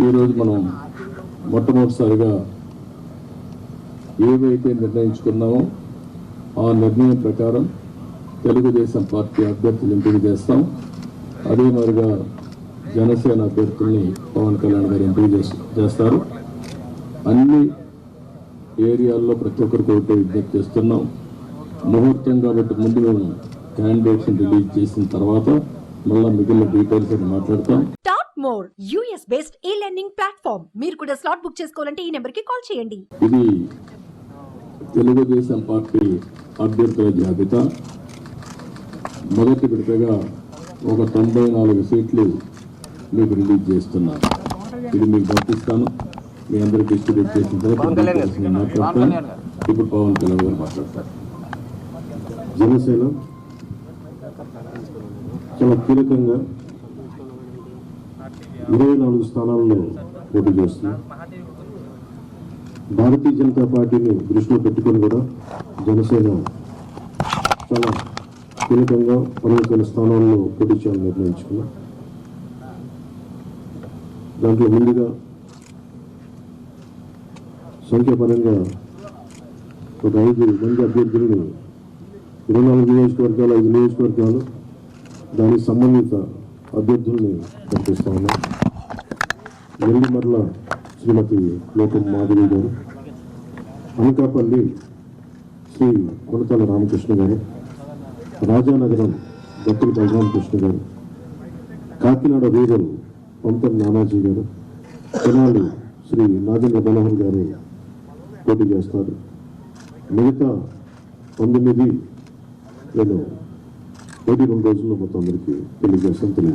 ఈరోజు మనం మొట్టమొదటిసారిగా ఏవైతే నిర్ణయించుకున్నామో ఆ నిర్ణయం ప్రకారం తెలుగుదేశం పార్టీ అభ్యర్థులు ఎంపిక చేస్తాం. అదే మరిగా జనసేన అభ్యర్థుల్ని పవన్ కళ్యాణ్ గారు ఎంపిక చేస్తారు. అన్ని ఏరియాల్లో ప్రతి ఒక్కరికి ఒకటే విజ్ఞప్తి చేస్తున్నాం. ముహూర్తం కాబట్టి ముందు మేము క్యాండిడేట్స్ రిలీజ్ చేసిన తర్వాత మళ్ళీ మిగిలిన డీటెయిల్స్ అని మాట్లాడతాం. More US based e-learning platform. మీరు కూడా స్లాట్ బుక్ చేసుకోవాలంటే ఈ నెంబర్కి కాల్ చేయండి. ఇది తెలుగుదేశం పార్టీ అభ్యర్థుల జాబితా. మొదటి విడతగా ఒక 94 సీట్లు మీకు రిలీజ్ చేస్తున్నాను. ఇది మీకు పంపిస్తాను. మీ అందరికి డిస్ట్రిబ్యూట్ చేసిన తర్వాత మాట్లాడతాను. ఇప్పుడు పవన్ కళ్యాణ్ గారు మాట్లాడతారు. జనసేన చాలా కీలకంగా 24 స్థానాల్లో పోటీ చేస్తుంది. భారతీయ జనతా పార్టీని దృష్టిలో పెట్టుకొని కూడా జనసేన చాలా కీలకంగా 11 స్థానాల్లో పోటీ చేయాలని నిర్ణయించుకున్నాం. దాంట్లో ముందుగా సంఖ్యాపరంగా ఒక 5 మంది అభ్యర్థులను 24 నియోజకవర్గాలు 5 నియోజకవర్గాలు దానికి సంబంధిత అభ్యర్థుల్ని పంపిస్తా ఉన్నాం. నెల్లిమర్ల శ్రీమతి లోకం మాధవి గారు, అనకాపల్లి శ్రీ కొనతల రామకృష్ణ గారు, రాజానగరం దత్తుల బలరామకృష్ణ గారు, కాకినాడ రూరల్ పంతం నానాజీ గారు, తెనాలి శ్రీ నాగేంద్ర మనోహర్ గారు పోటీ చేస్తారు. మిగతా 9 నేను 2 రోజుల్లో మొత్తం అందరికీ తెలియజేసుకుంటాను.